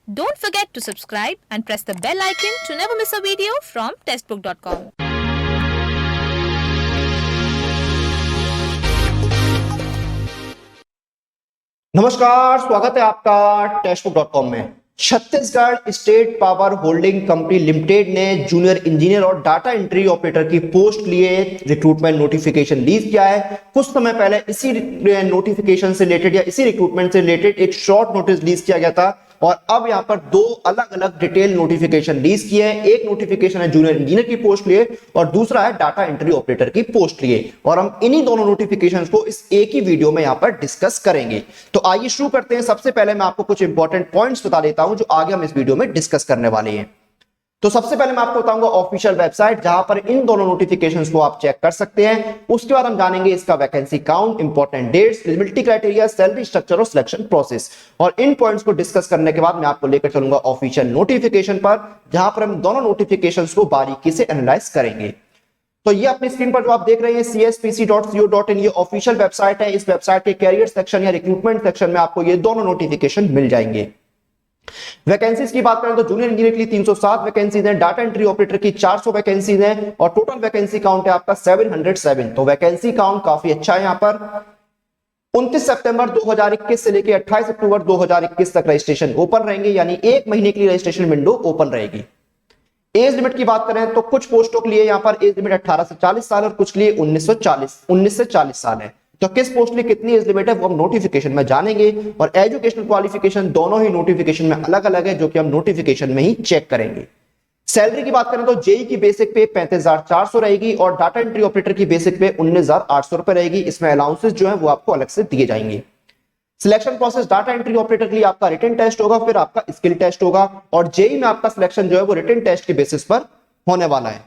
Don't forget to subscribe and press the bell icon to never miss a video from testbook.com. नमस्कार, स्वागत है आपका टेस्टबुक.com में। Chhattisgarh state power holding company limited ने junior engineer और data entry operator की post लिए रिक्रूटमेंट नोटिफिकेशन रिलीज किया है। कुछ समय पहले इसी नोटिफिकेशन से रिलेटेड या इसी रिक्रूटमेंट से रिलेटेड एक शॉर्ट नोटिस रिलीज किया गया था और अब यहां पर दो अलग अलग डिटेल नोटिफिकेशन रिलीज किए हैं। एक नोटिफिकेशन है जूनियर इंजीनियर की पोस्ट लिए और दूसरा है डाटा एंट्री ऑपरेटर की पोस्ट लिए, और हम इन्हीं दोनों नोटिफिकेशंस को इस एक ही वीडियो में यहां पर डिस्कस करेंगे। तो आइए शुरू करते हैं। सबसे पहले मैं आपको कुछ इंपॉर्टेंट पॉइंट्स बता देता हूं जो आगे हम इस वीडियो में डिस्कस करने वाले हैं। तो सबसे पहले मैं आपको बताऊंगा ऑफिशियल वेबसाइट जहां पर इन दोनों नोटिफिकेशंस को आप चेक कर सकते हैं। उसके बाद हम जानेंगे इसका vacancy count, important dates, eligibility criteria, salary structure और सिलेक्शन प्रोसेस। और इन पॉइंट्स को डिस्कस करने के बाद मैं आपको लेकर चलूंगा ऑफिशियल नोटिफिकेशन पर, जहां पर हम दोनों नोटिफिकेशंस को बारीकी से एनालाइज करेंगे। तो ये अपनी स्क्रीन पर जो आप देख रहे हैं cspc.co.in ये ऑफिशियल वेबसाइट है। इस वेबसाइट के कैरियर सेक्शन या रिक्रूटमेंट सेक्शन में आपको ये दोनों नोटिफिकेशन मिल जाएंगे। वैकेंसीज की बात करें तो जूनियर इंजीनियर के लिए 307 वैकेंसीज हैं, डाटा एंट्री ऑपरेटर की 400 वैकेंसीज हैं और टोटल वैकेंसी काउंट है आपका 707। तो वैकेंसी काउंट काफी अच्छा है। यहां पर 29 सितंबर 2021 से लेकर 28 अक्टूबर 2021 तक रजिस्ट्रेशन ओपन रहेंगे, यानी एक महीने के लिए रजिस्ट्रेशन विंडो ओपन रहेगी। एज लिमिट की बात करें तो कुछ पोस्टों के लिए यहां पर एज लिमिट 18 से 40 साल और कुछ के लिए 19 से 40 साल है। तो किस पोस्ट के लिए कितनी एज लिमिट है वो हम नोटिफिकेशन में जानेंगे, और एजुकेशनल क्वालिफिकेशन दोनों ही नोटिफिकेशन में अलग अलग है जो कि हम नोटिफिकेशन में ही चेक करेंगे। सैलरी की बात करें तो जेई की बेसिक पे 35,400 रहेगी और डाटा एंट्री ऑपरेटर की बेसिक पे 19,800 रुपए रहेगी। इसमें अलाउंसेस जो है वो आपको अलग से दिए जाएंगे। Selection process data entry operator के लिए आपका रिटन टेस्ट होगा, फिर आपका स्किल टेस्ट होगा, और जेई में आपका सिलेक्शन जो है वो रिटन टेस्ट के बेसिस पर होने वाला है।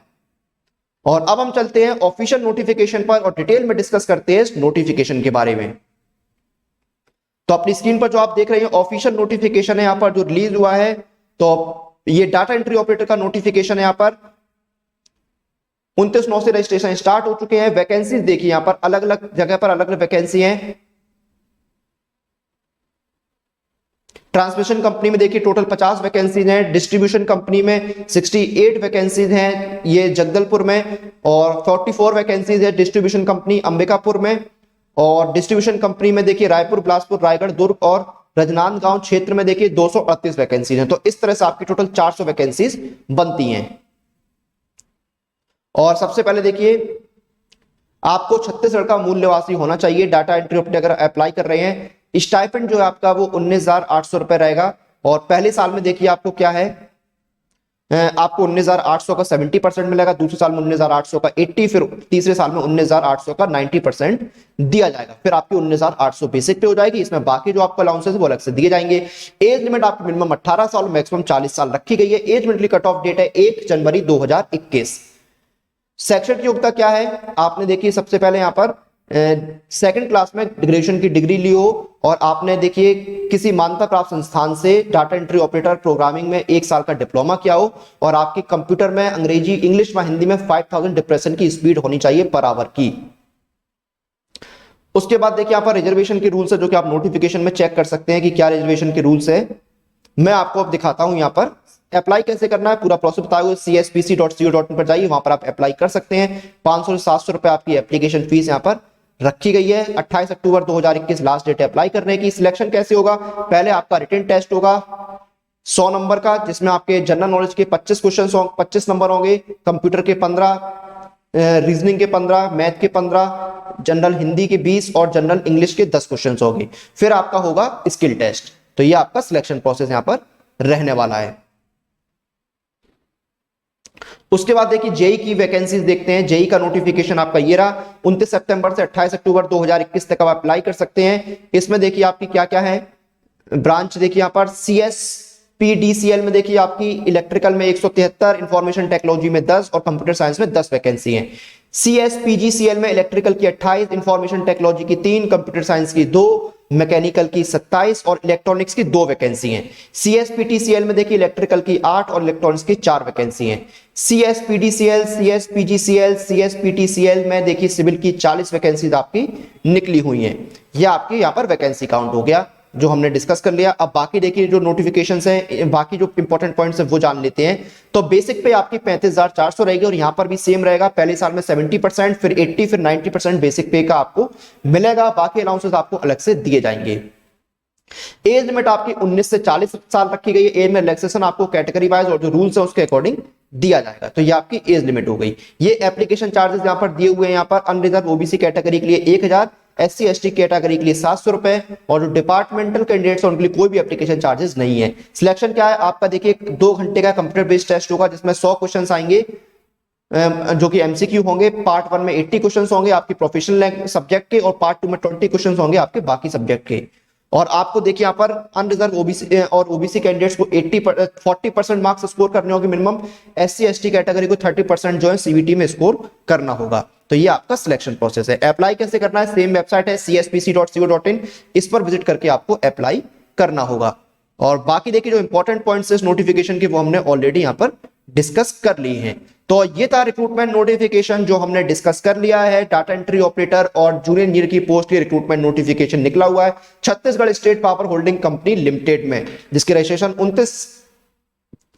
और अब हम चलते हैं ऑफिशियल नोटिफिकेशन पर और डिटेल में डिस्कस करते हैं इस नोटिफिकेशन के बारे में। तो अपनी स्क्रीन पर जो आप देख रहे हैं ऑफिशियल नोटिफिकेशन है यहां पर जो रिलीज हुआ है। तो ये डाटा एंट्री ऑपरेटर का नोटिफिकेशन है। यहां पर 29/9 से रजिस्ट्रेशन स्टार्ट हो चुके हैं। वैकेंसीज देखिए यहां पर अलग अलग जगह पर अलग अलग वैकेंसी है। ट्रांसमिशन कंपनी में देखिए टोटल 50 वैकेंसीज हैं, डिस्ट्रीब्यूशन कंपनी में 68 वैकेंसीज हैं ये जगदलपुर में, और 44 वैकेंसीज है डिस्ट्रीब्यूशन कंपनी अंबिकापुर में, और डिस्ट्रीब्यूशन कंपनी में देखिए रायपुर, बिलासपुर, रायगढ़, दुर्ग और राजनांदगांव क्षेत्र में देखिए 238 वैकेंसीज हैं। तो इस तरह से आपकी टोटल 400 वैकेंसीज बनती हैं। और सबसे पहले देखिए आपको छत्तीसगढ़ का मूल निवासी होना चाहिए। डाटा एंट्री ऑपरेटर अगर अप्लाई कर रहे हैं, स्टाइपेंड जो है आपका वो 19,800 रुपए रहेगा। और पहले साल में देखिए आपको क्या है, आपको 19,800 का 70% मिलेगा, दूसरे साल में 19,800 का 80, फिर तीसरे साल में 19,800 का 90% दिया जाएगा। फिर आपकी 19,800 बेसिक पे हो जाएगी। इसमें बाकी जो आपको अलाउंसेस वो अलग से दिए जाएंगे। एज लिमिट आपकी मिनिमम 18 साल, मैक्सिमम 40 साल रखी गई है। Age limit cut off date है 1 जनवरी 2021। शैक्षणिक योग्यता क्या है, आपने देखिए सबसे पहले यहां पर सेकंड क्लास में ग्रेजुएशन की डिग्री ली हो और आपने देखिए किसी मान्यता प्राप्त संस्थान से डाटा एंट्री ऑपरेटर प्रोग्रामिंग में 1 साल का डिप्लोमा किया हो, और आपकी कंप्यूटर में अंग्रेजी, इंग्लिश व हिंदी में 5000 डिप्रेशन की स्पीड होनी चाहिए पर आवर की। उसके बाद देखिए यहाँ पर रिजर्वेशन के रूल्स है जो कि आप नोटिफिकेशन में चेक कर सकते हैं कि क्या रिजर्वेशन के रूल्स है। मैं आपको अब दिखाता हूं यहाँ पर अप्लाई कैसे करना है, पूरा प्रोसेस बताया हुआ cspc.co.in पर जाइए, वहां पर आप अप्लाई कर सकते हैं। 500 से 700 रुपए आपकी एप्लीकेशन फीस यहां पर रखी गई है। 28 अक्टूबर 2021 लास्ट डेट है अप्लाई करने की। सिलेक्शन कैसे होगा, पहले आपका रिटन टेस्ट होगा 100 नंबर का, जिसमें आपके जनरल नॉलेज के 25 क्वेश्चन 25 नंबर होंगे, कंप्यूटर के 15, रीजनिंग के 15, मैथ के 15, जनरल हिंदी के 20 और जनरल इंग्लिश के 10 क्वेश्चन होंगे। फिर आपका होगा स्किल टेस्ट। तो ये आपका सिलेक्शन प्रोसेस यहां पर रहने वाला है। उसके बाद देखिए जेई की वैकेंसीज देखते हैं। जेई का नोटिफिकेशन आपका ये रहा, 29 सितंबर से 28 अक्टूबर 2021 तक आप अप्लाई कर सकते हैं। इसमें देखिए आपकी क्या क्या है ब्रांच, देखिए यहां पर CSPDCL में देखिए आपकी इलेक्ट्रिकल में 173, इंफॉर्मेशन टेक्नोलॉजी में 10 और कंप्यूटर साइंस में 10 वैकेंसी है। CSPGCL में इलेक्ट्रिकल की 28, इंफॉर्मेशन टेक्नोलॉजी की 3, कंप्यूटर साइंस की 2, मैकेनिकल की 27 और इलेक्ट्रॉनिक्स की 2 वैकेंसी हैं। CSPTCL में देखिए इलेक्ट्रिकल की 8 और इलेक्ट्रॉनिक्स की 4 वैकेंसी हैं। CSPDCL, CSPGCL, CSPTCL में देखिए सिविल की 40 वैकेंसीज आपकी निकली हुई हैं। यह आपकी यहां पर वैकेंसी काउंट हो गया। जो हमने डिस्कस कर लिया। अब बाकी देखिए जो नोटिफिकेशंस हैं, बाकी जो इंपॉर्टेंट पॉइंट्स हैं वो जान लेते हैं। तो बेसिक पे आपकी 35,400 रहेगी और यहाँ पर भी सेम रहेगा, पहले साल में 70%, फिर 80, फिर 90% बेसिक पे का आपको मिलेगा। बाकी अलाउंसेस आपको अलग से दिए जाएंगे। एज लिमिट आपकी 19 से 40 साल रखी गई है। एज में रिलैक्सेशन आपको कैटेगरी वाइज और जो रूल्स है उसके अकॉर्डिंग दिया जाएगा। तो ये आपकी एज लिमिट हो गई। ये एप्लीकेशन चार्जेस यहां पर दिए हुए हैं। यहां पर अनरिजर्व ओबीसी कैटेगरी के लिए 1000, एससी एसटी कैटेगरी के लिए 700 रुपए, और जो डिपार्टमेंटल कैंडिडेट्स हैं उनके लिए कोई भी एप्लीकेशन चार्जेस नहीं है। सिलेक्शन क्या है आपका, देखिए 2 घंटे का कंप्यूटर बेस्ड टेस्ट होगा जिसमें 100 क्वेश्चन आएंगे जो कि एमसीक्यू होंगे। पार्ट 1 में 80 क्वेश्चन होंगे आपके प्रोफेशनल सब्जेक्ट के, और पार्ट 2 में 20 क्वेश्चन होंगे आपके बाकी सब्जेक्ट के। और आपको देखिए यहाँ पर अनरिजर्व ओबीसी और ओबीसी कैंडिडेट्स को 40% मार्क्स स्कोर करने होंगे मिनिमम। एससी एसटी कैटेगरी को 30% जो है सीबीटी में स्कोर करना होगा। तो ये आपका सिलेक्शन प्रोसेस है। अप्लाई कैसे करना है, सेम वेबसाइट है cspc.co.in, इस पर विजिट करके आपको अप्लाई करना होगा। और बाकी देखिए जो इंपॉर्टेंट पॉइंट्स है नोटिफिकेशन के वो हमने ऑलरेडी यहाँ पर डिस्कस कर ली हैं। तो ये था रिक्रूटमेंट नोटिफिकेशन जो हमने डिस्कस कर लिया है। डाटा एंट्री ऑपरेटर और जूनियर इंजीनियर की पोस्ट के रिक्रूटमेंट नोटिफिकेशन निकला हुआ है Chhattisgarh state power holding company limited में, जिसके रजिस्ट्रेशन 29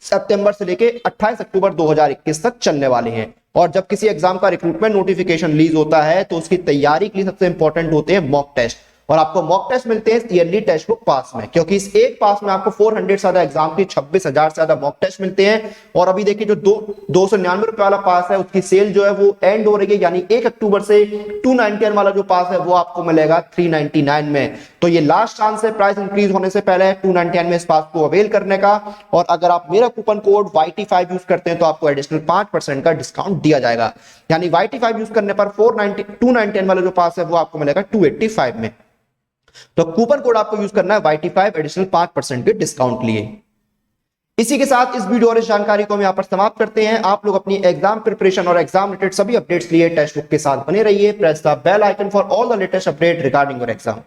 सितंबर से लेके 28 अक्टूबर 2021 तक चलने वाले हैं। और जब किसी एग्जाम का रिक्रूटमेंट नोटिफिकेशन रिलीज होता है तो उसकी तैयारी के लिए सबसे इंपॉर्टेंट होते हैं मॉक टेस्ट, और आपको मॉक टेस्ट मिलते हैं ईयरली टेस्ट बुक पास में, क्योंकि इस एक पास में आपको 400 से ज्यादा एग्जाम की 26,000 से ज्यादा मॉक टेस्ट मिलते हैं। और अभी देखिए जो 299 रुपए वाला पास है उसकी सेल जो है वो एंड हो रही है, यानी 1 अक्टूबर से 299 वाला जो पास है वो आपको मिलेगा 399 में। तो ये लास्ट चांस है प्राइस इंक्रीज होने से पहले 299 में इस पास को अवेल करने का। और अगर आप मेरा कूपन कोड YT5 यूज करते हैं तो आपको एडिशनल 5% का डिस्काउंट दिया जाएगा, यानी YT5 यूज करने पर 299 वाला जो पास है वो आपको मिलेगा 285 में। तो कूपन कोड आपको यूज करना है YT5 एडिशनल 5% के डिस्काउंट लिए। इसी के साथ इस वीडियो और इस जानकारी को हम यहां पर समाप्त करते हैं। आप लोग अपनी एग्जाम प्रिपरेशन और एग्जाम रिलेटेड सभी अपडेट्स लिए टेक्स्ट बुक के साथ बने रहिए। Press the bell icon for all the latest update regarding your exam.